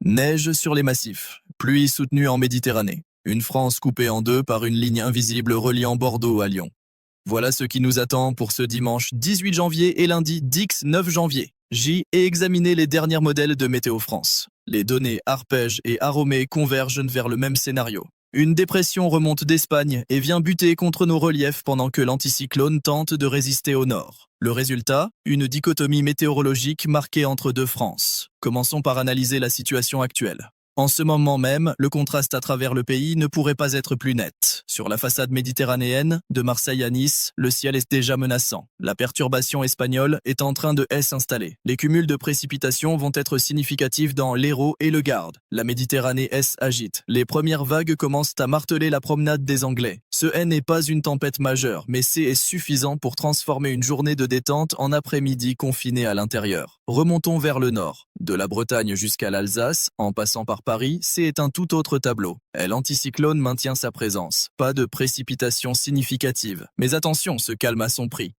Neige sur les massifs, pluie soutenue en Méditerranée, une France coupée en deux par une ligne invisible reliant Bordeaux à Lyon. Voilà ce qui nous attend pour ce dimanche 18 janvier et lundi 10 9 janvier. Et examiner les derniers modèles de Météo France. Les données Arpège et Aromé convergent vers le même scénario. Une dépression remonte d'Espagne et vient buter contre nos reliefs pendant que l'anticyclone tente de résister au nord. Le résultat, une dichotomie météorologique marquée entre deux France. Commençons par analyser la situation actuelle. En ce moment même, le contraste à travers le pays ne pourrait pas être plus net. Sur la façade méditerranéenne, de Marseille à Nice, le ciel est déjà menaçant. La perturbation espagnole est en train de s'installer. Les cumuls de précipitations vont être significatifs dans l'Hérault et le Gard. La Méditerranée agite. Les premières vagues commencent à marteler la promenade des Anglais. Ce n'est pas une tempête majeure, mais c'est suffisant pour transformer une journée de détente en après-midi confiné à l'intérieur. Remontons vers le nord. De la Bretagne jusqu'à l'Alsace, en passant par Paris, c'est un tout autre tableau. L'anticyclone maintient sa présence. Pas de précipitations significatives. Mais attention, ce calme à son prix.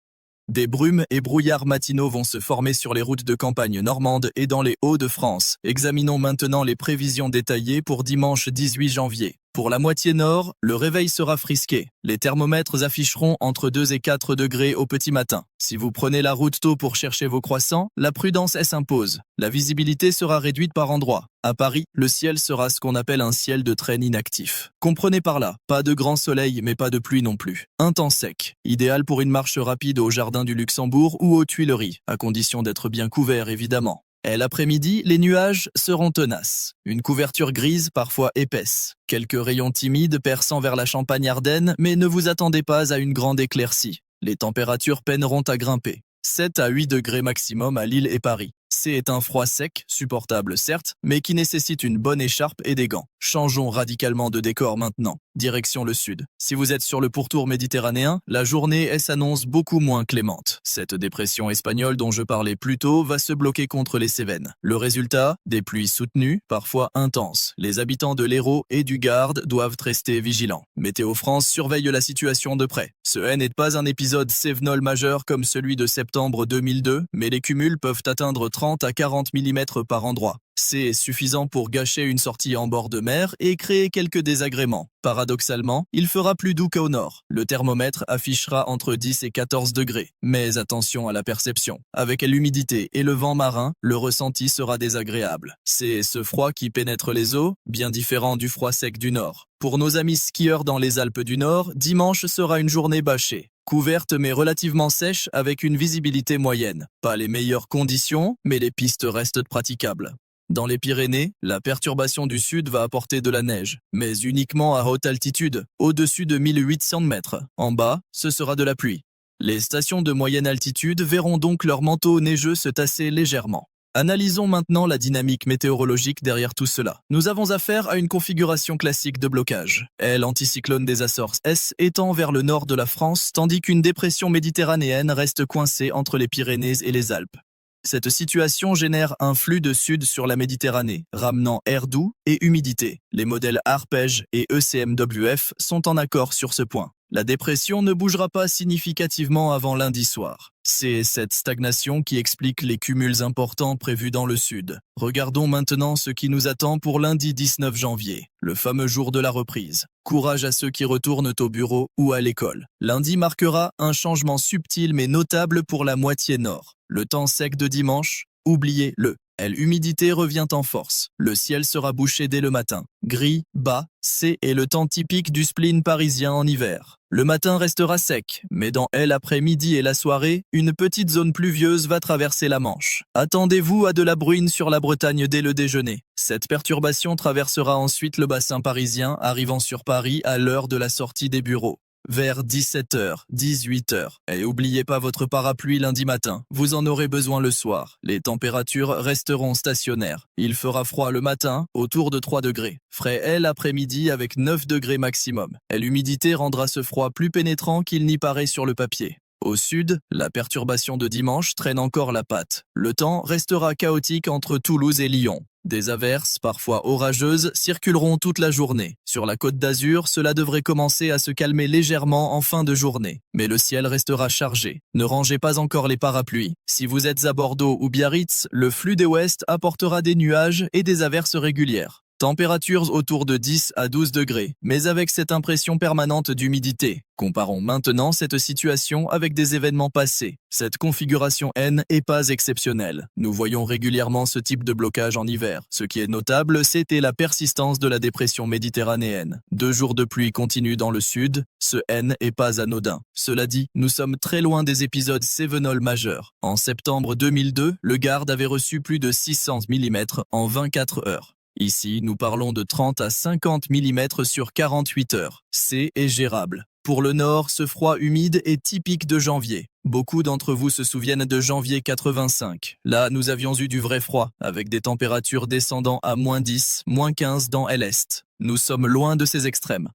Des brumes et brouillards matinaux vont se former sur les routes de campagne normandes et dans les Hauts-de-France. Examinons maintenant les prévisions détaillées pour dimanche 18 janvier. Pour la moitié nord, le réveil sera frisqué. Les thermomètres afficheront entre 2 et 4 degrés au petit matin. Si vous prenez la route tôt pour chercher vos croissants, la prudence s'impose. La visibilité sera réduite par endroits. À Paris, le ciel sera ce qu'on appelle un ciel de traîne inactif. Comprenez par là, pas de grand soleil mais pas de pluie non plus. Un temps sec, idéal pour une marche rapide au jardin du Luxembourg ou aux Tuileries, à condition d'être bien couvert évidemment. L'après-midi, les nuages seront tenaces. Une couverture grise, parfois épaisse. Quelques rayons timides perçant vers la Champagne-Ardenne, mais ne vous attendez pas à une grande éclaircie. Les températures peineront à grimper. 7 à 8 degrés maximum à Lille et Paris. C'est un froid sec, supportable certes, mais qui nécessite une bonne écharpe et des gants. Changeons radicalement de décor maintenant. Direction le sud. Si vous êtes sur le pourtour méditerranéen, la journée s'annonce beaucoup moins clémente. Cette dépression espagnole dont je parlais plus tôt va se bloquer contre les Cévennes. Le résultat, des pluies soutenues, parfois intenses. Les habitants de l'Hérault et du Gard doivent rester vigilants. Météo France surveille la situation de près. Ce n'est pas un épisode cévenol majeur comme celui de septembre 2002, mais les cumuls peuvent atteindre 30 à 40 mm par endroit. C'est suffisant pour gâcher une sortie en bord de mer et créer quelques désagréments. Paradoxalement, il fera plus doux qu'au nord. Le thermomètre affichera entre 10 et 14 degrés. Mais attention à la perception. Avec l'humidité et le vent marin, le ressenti sera désagréable. C'est ce froid qui pénètre les os, bien différent du froid sec du nord. Pour nos amis skieurs dans les Alpes du Nord, dimanche sera une journée bâchée. Couverte mais relativement sèche avec une visibilité moyenne. Pas les meilleures conditions, mais les pistes restent praticables. Dans les Pyrénées, la perturbation du sud va apporter de la neige, mais uniquement à haute altitude, au-dessus de 1800 mètres. En bas, ce sera de la pluie. Les stations de moyenne altitude verront donc leur manteau neigeux se tasser légèrement. Analysons maintenant la dynamique météorologique derrière tout cela. Nous avons affaire à une configuration classique de blocage. L'anticyclone des Açores étend vers le nord de la France, tandis qu'une dépression méditerranéenne reste coincée entre les Pyrénées et les Alpes. Cette situation génère un flux de sud sur la Méditerranée, ramenant air doux et humidité. Les modèles Arpège et ECMWF sont en accord sur ce point. La dépression ne bougera pas significativement avant lundi soir. C'est cette stagnation qui explique les cumuls importants prévus dans le sud. Regardons maintenant ce qui nous attend pour lundi 19 janvier, le fameux jour de la reprise. Courage à ceux qui retournent au bureau ou à l'école. Lundi marquera un changement subtil mais notable pour la moitié nord. Le temps sec de dimanche, oubliez-le. L'humidité revient en force. Le ciel sera bouché dès le matin. Gris, bas, c'est le temps typique du spleen parisien en hiver. Le matin restera sec, mais dans l'après-midi et la soirée, une petite zone pluvieuse va traverser la Manche. Attendez-vous à de la bruine sur la Bretagne dès le déjeuner. Cette perturbation traversera ensuite le bassin parisien, arrivant sur Paris à l'heure de la sortie des bureaux. Vers 17h, 18h. Et n'oubliez pas votre parapluie lundi matin, vous en aurez besoin le soir. Les températures resteront stationnaires. Il fera froid le matin, autour de 3 degrés. Frais l'après-midi avec 9 degrés maximum. L'humidité rendra ce froid plus pénétrant qu'il n'y paraît sur le papier. Au sud, la perturbation de dimanche traîne encore la patte. Le temps restera chaotique entre Toulouse et Lyon. Des averses, parfois orageuses, circuleront toute la journée. Sur la Côte d'Azur, cela devrait commencer à se calmer légèrement en fin de journée. Mais le ciel restera chargé. Ne rangez pas encore les parapluies. Si vous êtes à Bordeaux ou Biarritz, le flux des ouest apportera des nuages et des averses régulières. Températures autour de 10 à 12 degrés, mais avec cette impression permanente d'humidité. Comparons maintenant cette situation avec des événements passés. Cette configuration N est pas exceptionnelle. Nous voyons régulièrement ce type de blocage en hiver. Ce qui est notable, c'était la persistance de la dépression méditerranéenne. 2 jours de pluie continue dans le sud, ce N est pas anodin. Cela dit, nous sommes très loin des épisodes cévenols majeurs. En septembre 2002, le Gard avait reçu plus de 600 mm en 24 heures. Ici, nous parlons de 30 à 50 mm sur 48 heures. C'est gérable. Pour le nord, ce froid humide est typique de janvier. Beaucoup d'entre vous se souviennent de janvier 85. Là, nous avions eu du vrai froid, avec des températures descendant à -10, -15 dans l'Est. Nous sommes loin de ces extrêmes.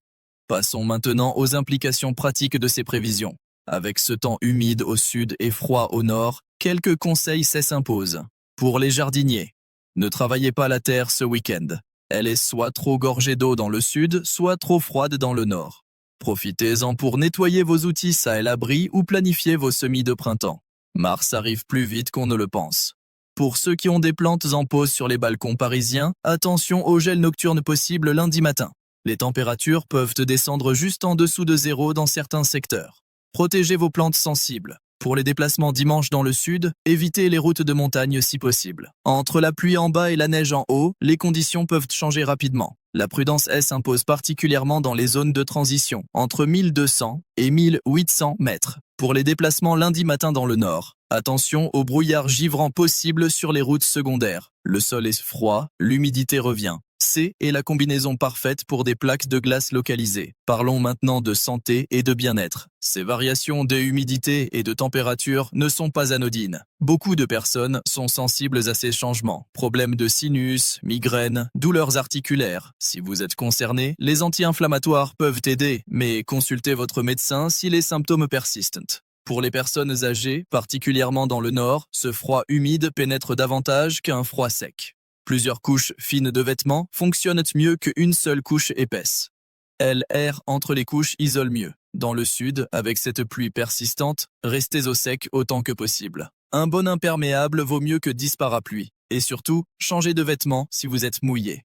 Passons maintenant aux implications pratiques de ces prévisions. Avec ce temps humide au sud et froid au nord, quelques conseils s'imposent. Pour les jardiniers, ne travaillez pas la terre ce week-end. Elle est soit trop gorgée d'eau dans le sud, soit trop froide dans le nord. Profitez-en pour nettoyer vos outils ça et l'abri ou planifier vos semis de printemps. Mars arrive plus vite qu'on ne le pense. Pour ceux qui ont des plantes en pause sur les balcons parisiens, attention au gel nocturne possible lundi matin. Les températures peuvent descendre juste en dessous de 0 dans certains secteurs. Protégez vos plantes sensibles. Pour les déplacements dimanche dans le sud, évitez les routes de montagne si possible. Entre la pluie en bas et la neige en haut, les conditions peuvent changer rapidement. La prudence s'impose particulièrement dans les zones de transition, entre 1200 et 1800 mètres. Pour les déplacements lundi matin dans le nord, attention au brouillard givrant possible sur les routes secondaires. Le sol est froid, l'humidité revient. C est la combinaison parfaite pour des plaques de glace localisées. Parlons maintenant de santé et de bien-être. Ces variations de humidité et de température ne sont pas anodines. Beaucoup de personnes sont sensibles à ces changements. Problèmes de sinus, migraines, douleurs articulaires. Si vous êtes concerné, les anti-inflammatoires peuvent aider, mais consultez votre médecin si les symptômes persistent. Pour les personnes âgées, particulièrement dans le nord, ce froid humide pénètre davantage qu'un froid sec. Plusieurs couches fines de vêtements fonctionnent mieux qu'une seule couche épaisse. L'air entre les couches isole mieux. Dans le sud, avec cette pluie persistante, restez au sec autant que possible. Un bon imperméable vaut mieux que 10 parapluies. Et surtout, changez de vêtements si vous êtes mouillé.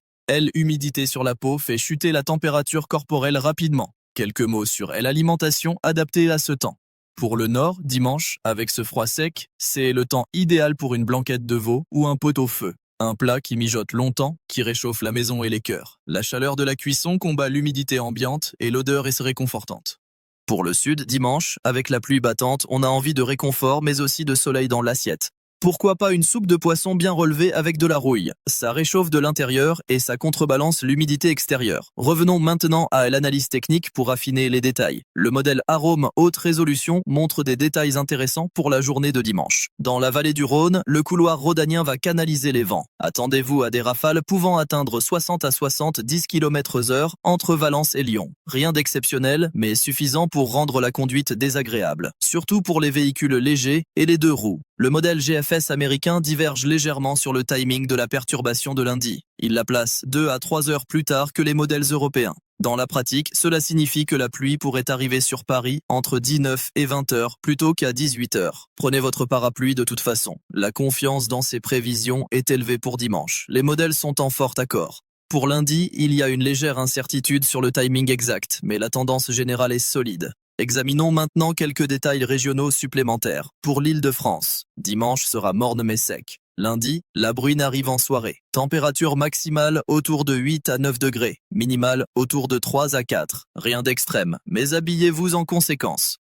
L'humidité sur la peau fait chuter la température corporelle rapidement. Quelques mots sur l'alimentation adaptée à ce temps. Pour le nord, dimanche, avec ce froid sec, c'est le temps idéal pour une blanquette de veau ou un pot-au-feu. Un plat qui mijote longtemps, qui réchauffe la maison et les cœurs. La chaleur de la cuisson combat l'humidité ambiante et l'odeur est réconfortante. Pour le sud, dimanche, avec la pluie battante, on a envie de réconfort mais aussi de soleil dans l'assiette. Pourquoi pas une soupe de poisson bien relevée avec de la rouille? Ça réchauffe de l'intérieur et ça contrebalance l'humidité extérieure. Revenons maintenant à l'analyse technique pour affiner les détails. Le modèle Arome haute résolution montre des détails intéressants pour la journée de dimanche. Dans la vallée du Rhône, le couloir rhodanien va canaliser les vents. Attendez-vous à des rafales pouvant atteindre 60 à 70 km/h entre Valence et Lyon. Rien d'exceptionnel, mais suffisant pour rendre la conduite désagréable. Surtout pour les véhicules légers et les 2 roues. Le modèle GFS américain diverge légèrement sur le timing de la perturbation de lundi. Il la place 2 à 3 heures plus tard que les modèles européens. Dans la pratique, cela signifie que la pluie pourrait arriver sur Paris entre 19 et 20 heures plutôt qu'à 18 heures. Prenez votre parapluie de toute façon. La confiance dans ces prévisions est élevée pour dimanche. Les modèles sont en fort accord. Pour lundi, il y a une légère incertitude sur le timing exact, mais la tendance générale est solide. Examinons maintenant quelques détails régionaux supplémentaires. Pour l'Île-de-France, dimanche sera morne mais sec. Lundi, la bruine arrive en soirée. Température maximale autour de 8 à 9 degrés. Minimale autour de 3 à 4. Rien d'extrême, mais habillez-vous en conséquence.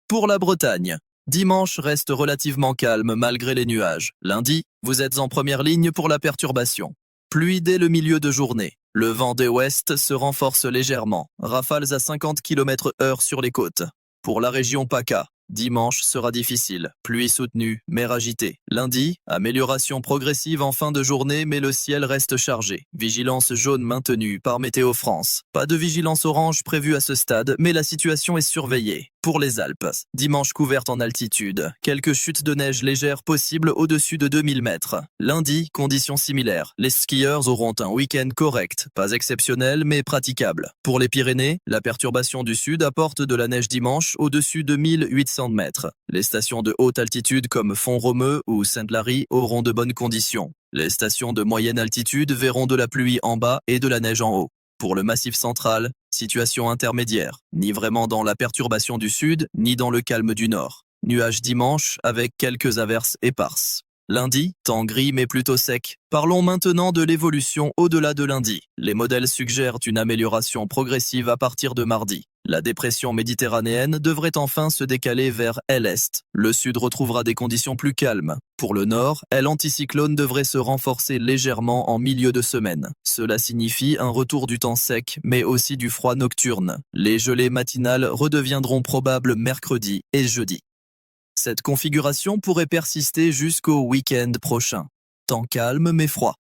Pour la Bretagne, dimanche reste relativement calme malgré les nuages. Lundi, vous êtes en première ligne pour la perturbation. Pluie dès le milieu de journée. Le vent des ouest se renforce légèrement. Rafales à 50 km/h sur les côtes. Pour la région PACA, Dimanche sera difficile, pluie soutenue, mer agitée. Lundi, amélioration progressive en fin de journée mais le ciel reste chargé. Vigilance jaune maintenue par Météo France. Pas de vigilance orange prévue à ce stade mais la situation est surveillée. Pour les Alpes, dimanche couverte en altitude. Quelques chutes de neige légères possibles au-dessus de 2000 mètres. Lundi, conditions similaires. Les skieurs auront un week-end correct, pas exceptionnel mais praticable. Pour les Pyrénées, la perturbation du sud apporte de la neige dimanche au-dessus de 1800 mètres. Les stations de haute altitude comme Font-Romeu ou Sainte-Larie auront de bonnes conditions. Les stations de moyenne altitude verront de la pluie en bas et de la neige en haut. Pour le Massif central, situation intermédiaire, ni vraiment dans la perturbation du sud, ni dans le calme du nord. Nuages dimanche avec quelques averses éparses. Lundi, temps gris mais plutôt sec. Parlons maintenant de l'évolution au-delà de lundi. Les modèles suggèrent une amélioration progressive à partir de mardi. La dépression méditerranéenne devrait enfin se décaler vers l'est. Le sud retrouvera des conditions plus calmes. Pour le nord, l'anticyclone devrait se renforcer légèrement en milieu de semaine. Cela signifie un retour du temps sec, mais aussi du froid nocturne. Les gelées matinales redeviendront probables mercredi et jeudi. Cette configuration pourrait persister jusqu'au week-end prochain. Temps calme mais froid.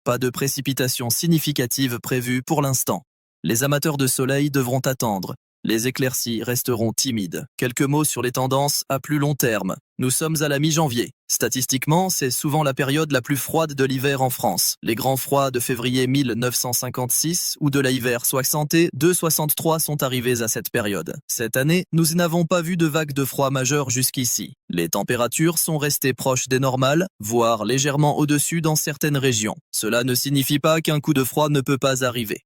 Pas de précipitations significatives prévues pour l'instant. Les amateurs de soleil devront attendre. Les éclaircies resteront timides. Quelques mots sur les tendances à plus long terme. Nous sommes à la mi-janvier. Statistiquement, c'est souvent la période la plus froide de l'hiver en France. Les grands froids de février 1956 ou de l'hiver 62-63 sont arrivés à cette période. Cette année, nous n'avons pas vu de vague de froid majeure jusqu'ici. Les températures sont restées proches des normales, voire légèrement au-dessus dans certaines régions. Cela ne signifie pas qu'un coup de froid ne peut pas arriver.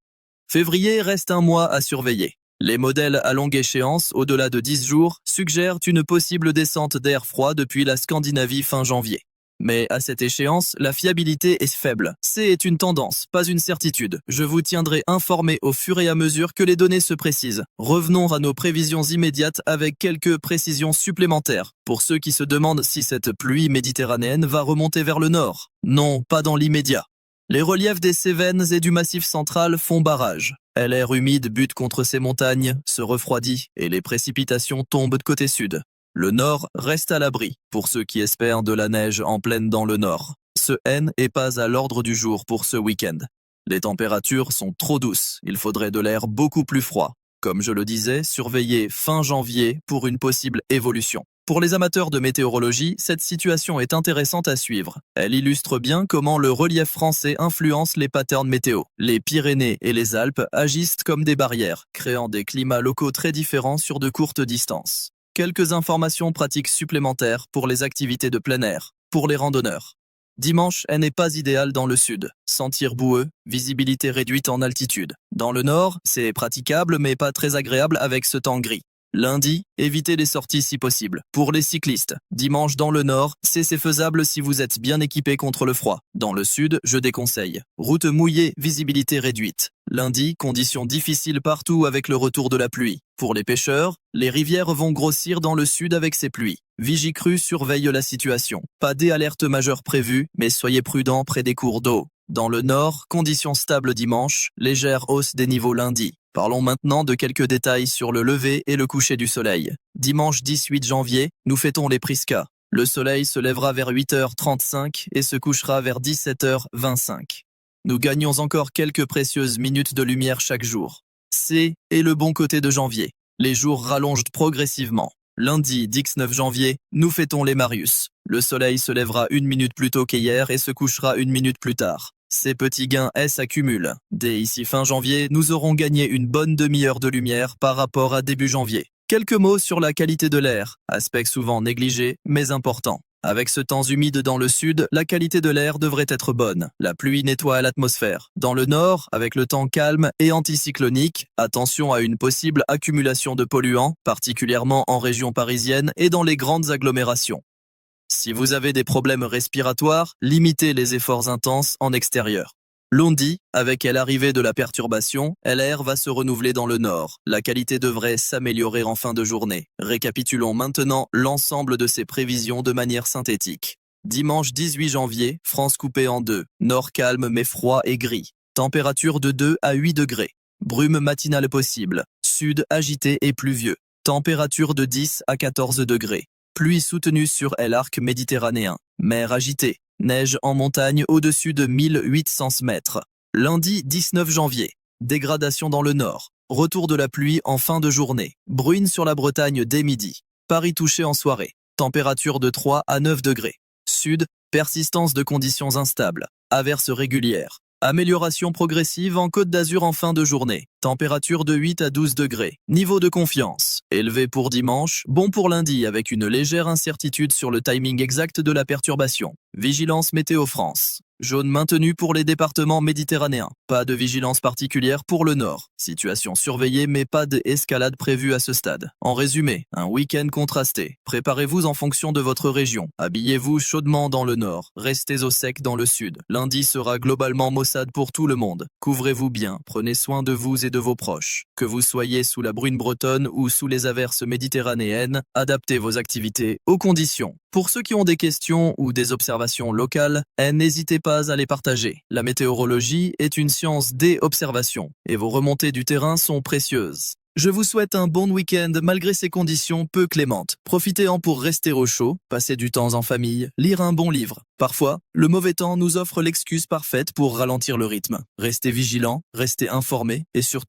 Février reste un mois à surveiller. Les modèles à longue échéance, au-delà de 10 jours, suggèrent une possible descente d'air froid depuis la Scandinavie fin janvier. Mais à cette échéance, la fiabilité est faible. C'est une tendance, pas une certitude. Je vous tiendrai informé au fur et à mesure que les données se précisent. Revenons à nos prévisions immédiates avec quelques précisions supplémentaires. Pour ceux qui se demandent si cette pluie méditerranéenne va remonter vers le nord. Non, pas dans l'immédiat. Les reliefs des Cévennes et du Massif central font barrage. L'air humide bute contre ces montagnes, se refroidit et les précipitations tombent de côté sud. Le nord reste à l'abri, pour ceux qui espèrent de la neige en pleine dans le nord. Ce N est pas à l'ordre du jour pour ce week-end. Les températures sont trop douces, il faudrait de l'air beaucoup plus froid. Comme je le disais, surveillez fin janvier pour une possible évolution. Pour les amateurs de météorologie, cette situation est intéressante à suivre. Elle illustre bien comment le relief français influence les patterns météo. Les Pyrénées et les Alpes agissent comme des barrières, créant des climats locaux très différents sur de courtes distances. Quelques informations pratiques supplémentaires pour les activités de plein air, pour les randonneurs. Dimanche, elle n'est pas idéale dans le sud. Sentir boueux, visibilité réduite en altitude. Dans le nord, c'est praticable mais pas très agréable avec ce temps gris. Lundi, évitez les sorties si possible. Pour les cyclistes, dimanche dans le nord, c'est faisable si vous êtes bien équipé contre le froid. Dans le sud, je déconseille. Route mouillée, visibilité réduite. Lundi, conditions difficiles partout avec le retour de la pluie. Pour les pêcheurs, les rivières vont grossir dans le sud avec ces pluies. Vigicru surveille la situation. Pas d'alerte majeure prévue, mais soyez prudents près des cours d'eau. Dans le nord, conditions stables dimanche, légère hausse des niveaux lundi. Parlons maintenant de quelques détails sur le lever et le coucher du soleil. Dimanche 18 janvier, nous fêtons les Prisca. Le soleil se lèvera vers 8h35 et se couchera vers 17h25. Nous gagnons encore quelques précieuses minutes de lumière chaque jour. C'est le bon côté de janvier. Les jours rallongent progressivement. Lundi 19 janvier, nous fêtons les Marius. Le soleil se lèvera 1 minute plus tôt qu'hier et se couchera 1 minute plus tard. Ces petits gains s'accumulent. Dès ici fin janvier, nous aurons gagné une bonne demi-heure de lumière par rapport à début janvier. Quelques mots sur la qualité de l'air, aspect souvent négligé, mais important. Avec ce temps humide dans le sud, la qualité de l'air devrait être bonne. La pluie nettoie l'atmosphère. Dans le nord, avec le temps calme et anticyclonique, attention à une possible accumulation de polluants, particulièrement en région parisienne et dans les grandes agglomérations. Si vous avez des problèmes respiratoires, limitez les efforts intenses en extérieur. Lundi, avec l'arrivée de la perturbation, l'air va se renouveler dans le nord. La qualité devrait s'améliorer en fin de journée. Récapitulons maintenant l'ensemble de ces prévisions de manière synthétique. Dimanche 18 janvier, France coupée en deux. Nord calme mais froid et gris. Température de 2 à 8 degrés. Brume matinale possible. Sud agité et pluvieux. Température de 10 à 14 degrés. Pluie soutenue sur l'arc méditerranéen. Mer agitée. Neige en montagne au-dessus de 1800 mètres. Lundi 19 janvier. Dégradation dans le nord. Retour de la pluie en fin de journée. Bruine sur la Bretagne dès midi. Paris touché en soirée. Température de 3 à 9 degrés. Sud, persistance de conditions instables. Averses régulières. Amélioration progressive en Côte d'Azur en fin de journée. Température de 8 à 12 degrés. Niveau de confiance. Élevé pour dimanche, bon pour lundi avec une légère incertitude sur le timing exact de la perturbation. Vigilance Météo France. Jaune maintenu pour les départements méditerranéens. Pas de vigilance particulière pour le nord. Situation surveillée mais pas d'escalade prévue à ce stade. En résumé, un week-end contrasté. Préparez-vous en fonction de votre région. Habillez-vous chaudement dans le nord. Restez au sec dans le sud. Lundi sera globalement maussade pour tout le monde. Couvrez-vous bien. Prenez soin de vous et de vos proches. Que vous soyez sous la bruine bretonne ou sous les averses méditerranéennes, adaptez vos activités aux conditions. Pour ceux qui ont des questions ou des observations locales, n'hésitez pas à les partager. La météorologie est une science des observations et vos remontées du terrain sont précieuses. Je vous souhaite un bon week-end malgré ces conditions peu clémentes. Profitez-en pour rester au chaud, passer du temps en famille, lire un bon livre. Parfois, le mauvais temps nous offre l'excuse parfaite pour ralentir le rythme. Restez vigilants, restez informés et surtout